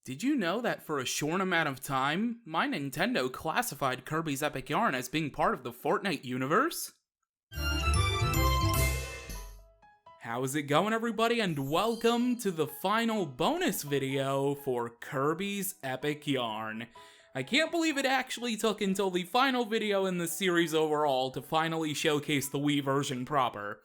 Did you know that for a short amount of time, my Nintendo classified Kirby's Epic Yarn as being part of the Fortnite universe? How's it going, everybody, and welcome to the final bonus video for Kirby's Epic Yarn. I can't believe it actually took until the final video in the series overall to finally showcase the Wii version proper.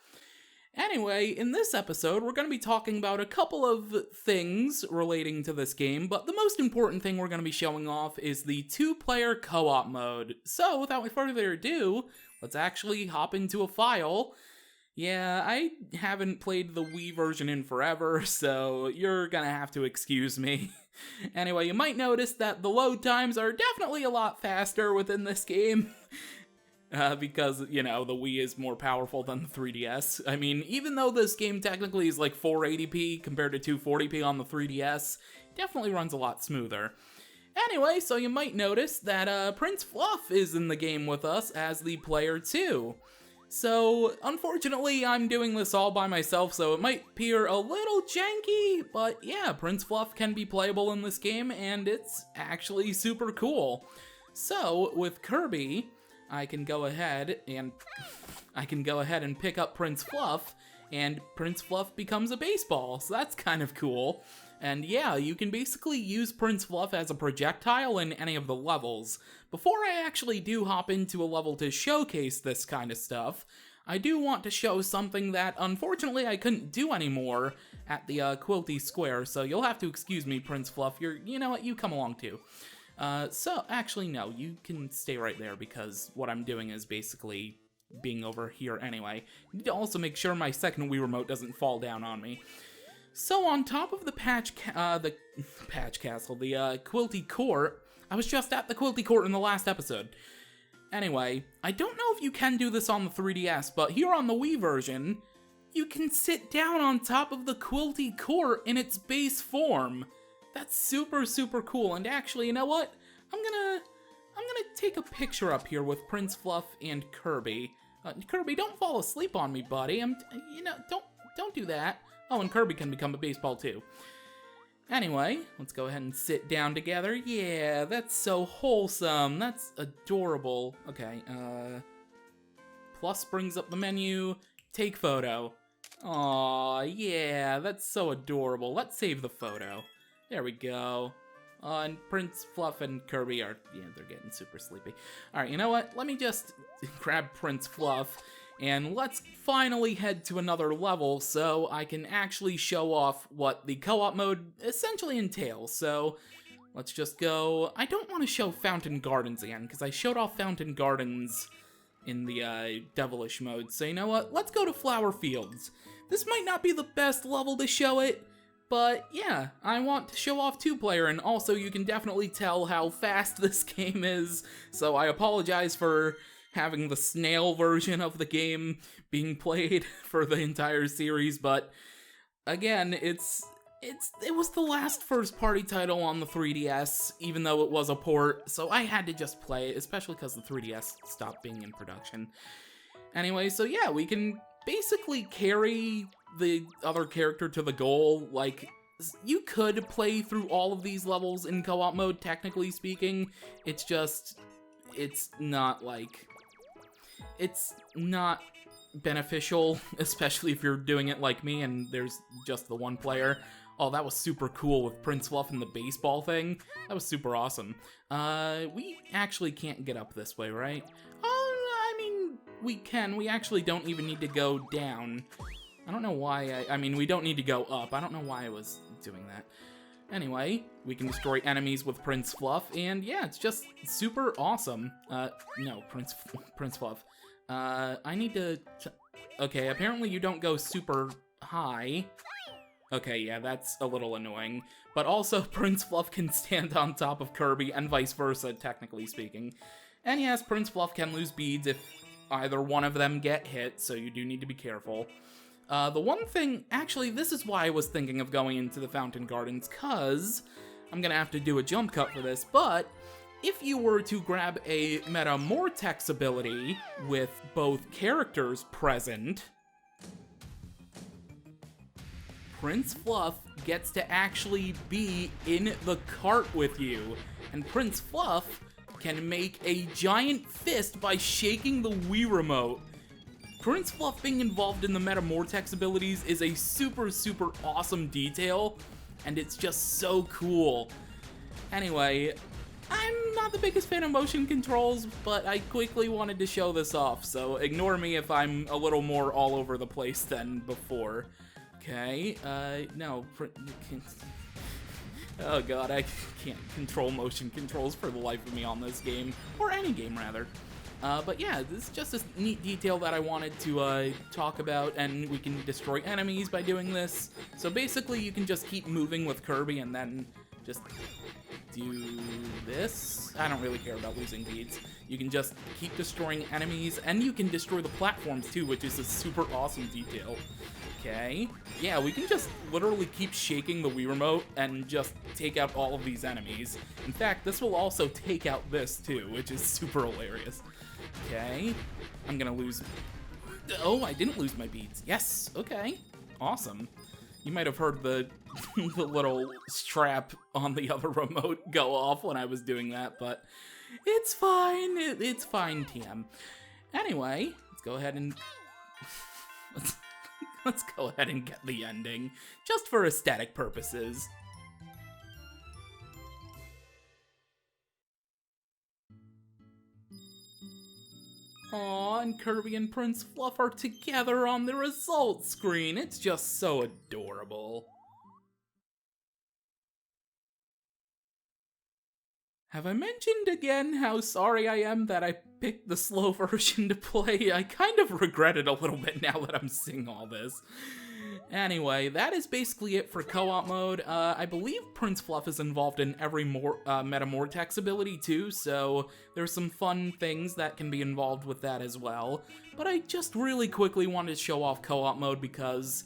Anyway, in this episode, we're going to be talking about a couple of things relating to this game, but the most important thing we're going to be showing off is the two-player co-op mode. So, without further ado, let's actually hop into a file. Yeah, I haven't played the Wii version in forever, so you're gonna have to excuse me. Anyway, you might notice that the load times are definitely a lot faster within this game. Because, you know, the Wii is more powerful than the 3DS. I mean, even though this game technically is like 480p compared to 240p on the 3DS, it definitely runs a lot smoother. Anyway, so you might notice that Prince Fluff is in the game with us as the player too. So, unfortunately, I'm doing this all by myself, so it might appear a little janky, but yeah, Prince Fluff can be playable in this game, and it's actually super cool. So, with Kirby, I can go ahead and pick up Prince Fluff, and Prince Fluff becomes a baseball, so that's kind of cool. And yeah, you can basically use Prince Fluff as a projectile in any of the levels. Before I actually do hop into a level to showcase this kind of stuff, I do want to show something that unfortunately I couldn't do anymore at the Quilty Square, so you'll have to excuse me, Prince Fluff. You know what, you come along too. So, actually no, you can stay right there because what I'm doing is basically being over here anyway. I need to also make sure my second Wii remote doesn't fall down on me. So on top of the Quilty Court, I was just at the Quilty Court in the last episode. Anyway, I don't know if you can do this on the 3DS, but here on the Wii version, you can sit down on top of the Quilty Court in its base form. That's super, super cool, and actually, you know what? I'm gonna take a picture up here with Prince Fluff and Kirby. Kirby, don't fall asleep on me, buddy. Don't do that. Oh, and Kirby can become a baseball too. Anyway, let's go ahead and sit down together. Yeah, that's so wholesome. That's adorable. Okay, plus brings up the menu. Take photo. Aw, yeah, that's so adorable. Let's save the photo. There we go. And Prince Fluff and Kirby are, yeah, they're getting super sleepy. Alright, you know what? Let me just grab Prince Fluff, and let's finally head to another level so I can actually show off what the co-op mode essentially entails. So, let's just go. I don't want to show Fountain Gardens again, because I showed off Fountain Gardens in the Devilish mode. So, you know what? Let's go to Flower Fields. This might not be the best level to show it, but yeah, I want to show off two-player, and also you can definitely tell how fast this game is, so I apologize for having the snail version of the game being played for the entire series, but again, it was the last first-party title on the 3DS, even though it was a port, so I had to just play it, especially because the 3DS stopped being in production. Anyway, so yeah, we can basically carry the other character to the goal. Like, you could play through all of these levels in co-op mode, technically speaking. It's just, it's not beneficial, especially if you're doing it like me and there's just the one player. Oh, that was super cool with Prince Fluff and the baseball thing. That was super awesome. We actually can't get up this way, right? Oh, I mean, we can. We actually don't even need to go down. I don't know why we don't need to go up. I don't know why I was doing that. Anyway, we can destroy enemies with Prince Fluff, and yeah, it's just super awesome. No, Prince Fluff. I need to... Okay, apparently you don't go super high. Okay, yeah, that's a little annoying. But also, Prince Fluff can stand on top of Kirby, and vice versa, technically speaking. And yes, Prince Fluff can lose beads if either one of them get hit, so you do need to be careful. The one thing, actually, this is why I was thinking of going into the Fountain Gardens, cause I'm gonna have to do a jump cut for this, but if you were to grab a Metamortex ability with both characters present, Prince Fluff gets to actually be in the cart with you. And Prince Fluff can make a giant fist by shaking the Wii Remote. Prince Fluff being involved in the Metamortex abilities is a super awesome detail, and it's just so cool. Anyway, I'm not the biggest fan of motion controls, but I quickly wanted to show this off, so ignore me if I'm a little more all over the place than before. Okay, no. Oh god, I can't control motion controls for the life of me on this game, or any game rather. But yeah, this is just a neat detail that I wanted to talk about, and we can destroy enemies by doing this. So basically, you can just keep moving with Kirby and then just do this. I don't really care about losing beads. You can just keep destroying enemies, and you can destroy the platforms too, which is a super awesome detail. Okay, yeah, we can just literally keep shaking the Wii Remote and just take out all of these enemies. In fact, this will also take out this too, which is super hilarious. Okay, I'm gonna lose... Oh, I didn't lose my beads. Yes, okay, awesome. You might have heard the, the little strap on the other remote go off when I was doing that, but it's fine. It's fine, TM. Anyway, let's go ahead and... Let's go ahead and get the ending, just for aesthetic purposes. Aw, and Kirby and Prince Fluff are together on the results screen. It's just so adorable. Have I mentioned again how sorry I am that I picked the slow version to play? I kind of regret it a little bit now that I'm seeing all this. Anyway, that is basically it for co-op mode. I believe Prince Fluff is involved in every Metamortex ability too, so there's some fun things that can be involved with that as well. But I just really quickly wanted to show off co-op mode because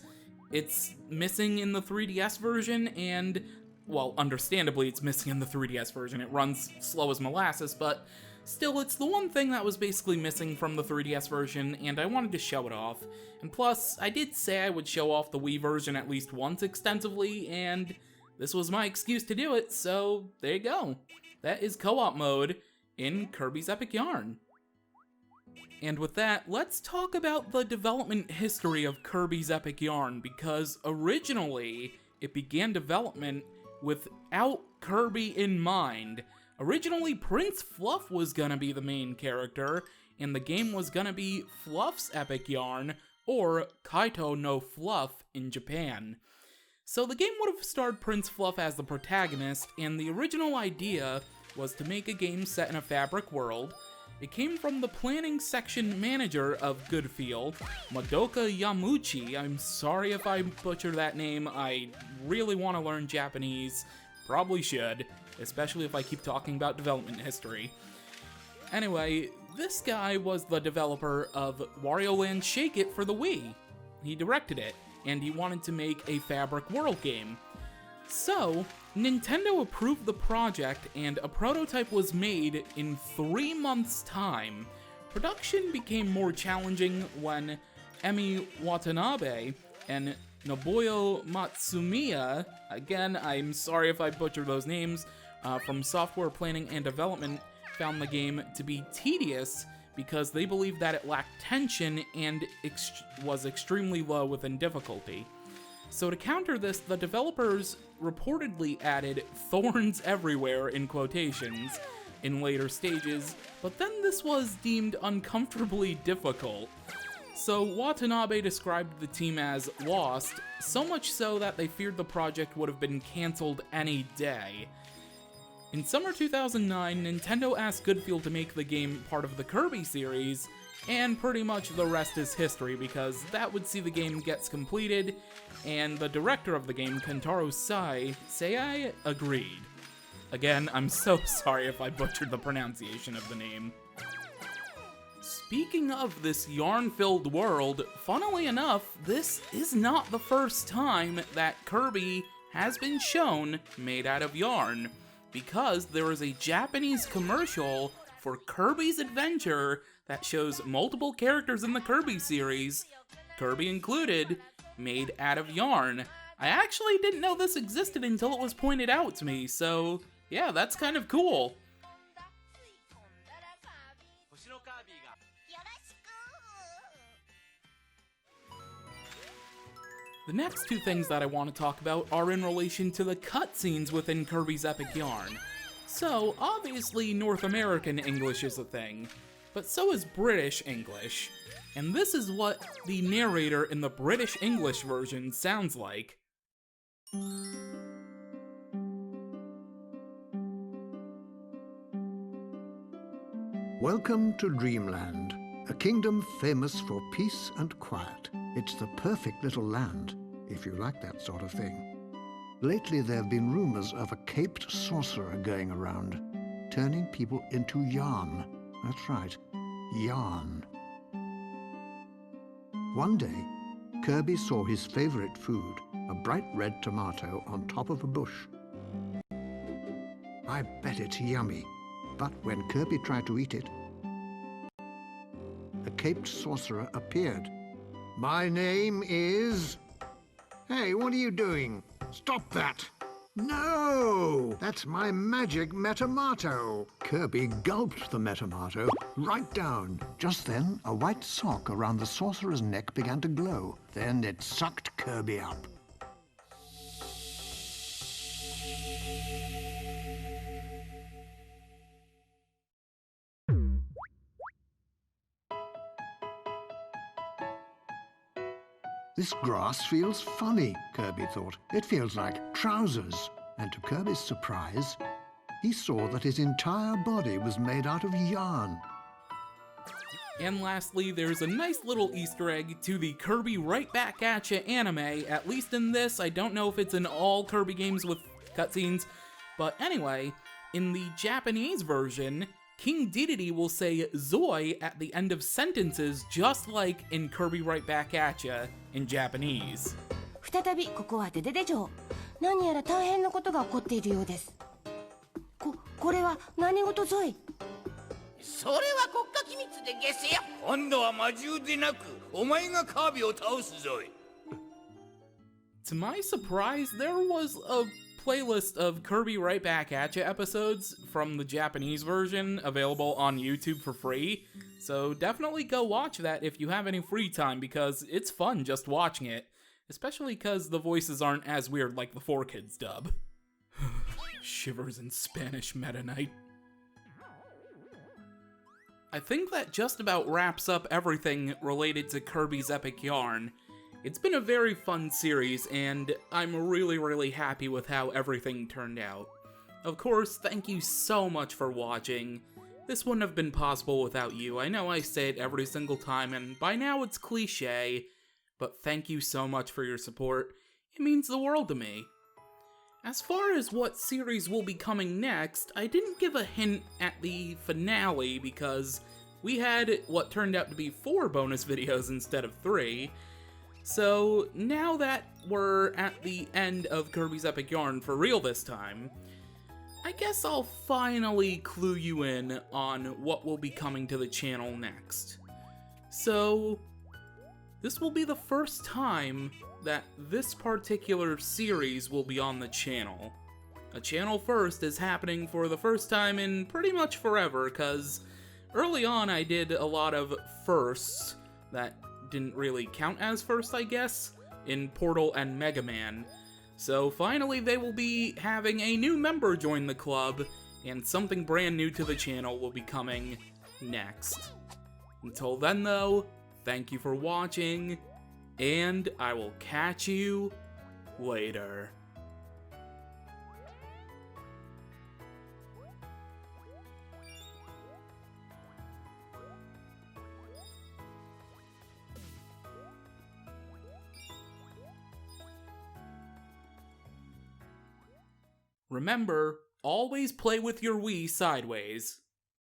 it's missing in the 3DS version, and, well, understandably it's missing in the 3DS version. It runs slow as molasses, but still, it's the one thing that was basically missing from the 3DS version, and I wanted to show it off. And plus, I did say I would show off the Wii version at least once extensively, and this was my excuse to do it, so there you go. That is co-op mode in Kirby's Epic Yarn. And with that, let's talk about the development history of Kirby's Epic Yarn, because originally, it began development without Kirby in mind. Originally, Prince Fluff was gonna be the main character, and the game was gonna be Fluff's Epic Yarn, or Kaito no Fluff in Japan. So the game would have starred Prince Fluff as the protagonist, and the original idea was to make a game set in a fabric world. It came from the planning section manager of Goodfield, Madoka Yamuchi. I'm sorry if I butcher that name. I really want to learn Japanese. Probably should, especially if I keep talking about development history. Anyway, this guy was the developer of Wario Land Shake It for the Wii. He directed it, and he wanted to make a fabric world game. So, Nintendo approved the project, and a prototype was made in 3 months' time. Production became more challenging when Emi Watanabe and Nobuo Matsumiya, again, I'm sorry if I butcher those names, from Software Planning and Development, found the game to be tedious because they believed that it lacked tension and was extremely low within difficulty. So to counter this, the developers reportedly added thorns everywhere in quotations in later stages, but then this was deemed uncomfortably difficult. So Watanabe described the team as lost, so much so that they feared the project would have been cancelled any day. In summer 2009, Nintendo asked Goodfield to make the game part of the Kirby series, and pretty much the rest is history because that would see the game gets completed, and the director of the game, Kentaro Sei, agreed. Again, I'm so sorry if I butchered the pronunciation of the name. Speaking of this yarn-filled world, funnily enough, this is not the first time that Kirby has been shown made out of yarn, because there is a Japanese commercial for Kirby's Adventure that shows multiple characters in the Kirby series, Kirby included, made out of yarn. I actually didn't know this existed until it was pointed out to me, so yeah, that's kind of cool. The next two things that I want to talk about are in relation to the cutscenes within Kirby's Epic Yarn. So, obviously North American English is a thing, but so is British English. And this is what the narrator in the British English version sounds like. Welcome to Dreamland, a kingdom famous for peace and quiet. It's the perfect little land, if you like that sort of thing. Lately there have been rumors of a caped sorcerer going around, turning people into yarn. That's right, yarn. One day, Kirby saw his favorite food, a bright red tomato on top of a bush. I bet it's yummy, but when Kirby tried to eat it, a caped sorcerer appeared. My name is... Hey, what are you doing? Stop that! No! That's my magic Metamato! Kirby gulped the Metamato right down. Just then, a white sock around the sorcerer's neck began to glow. Then it sucked Kirby up. This grass feels funny, Kirby thought. It feels like trousers. And to Kirby's surprise, he saw that his entire body was made out of yarn. And lastly, there's a nice little Easter egg to the Kirby Right Back At Ya anime, at least in this. I don't know if it's in all Kirby games with cutscenes, but anyway, in the Japanese version, King Dedede will say Zoi at the end of sentences just like in Kirby Right Back At Ya in Japanese. 再びここはデデデ城。何やら大変なことが起こっているようです。これは何事ぞい？それは国家機密でゲスよ。今度は魔獣でなく、お前がカービィを倒すぞい。To my surprise, there was a playlist of Kirby Right Back At Ya episodes from the Japanese version available on YouTube for free, so definitely go watch that if you have any free time because it's fun just watching it, especially because the voices aren't as weird like the 4Kids dub. Shivers in Spanish Meta Knight. I think that just about wraps up everything related to Kirby's Epic Yarn. It's been a very fun series, and I'm really happy with how everything turned out. Of course, thank you so much for watching. This wouldn't have been possible without you. I know I say it every single time, and by now it's cliche, but thank you so much for your support. It means the world to me. As far as what series will be coming next, I didn't give a hint at the finale because we had what turned out to be 4 bonus videos instead of 3. So now that we're at the end of Kirby's Epic Yarn for real this time, I guess I'll finally clue you in on what will be coming to the channel next. So, this will be the first time that this particular series will be on the channel. A channel first is happening for the first time in pretty much forever, because early on I did a lot of firsts that didn't really count as first, I guess, in Portal and Mega Man. So finally they will be having a new member join the club, and something brand new to the channel will be coming next. Until then though, thank you for watching, and I will catch you later. Remember, always play with your Wii sideways.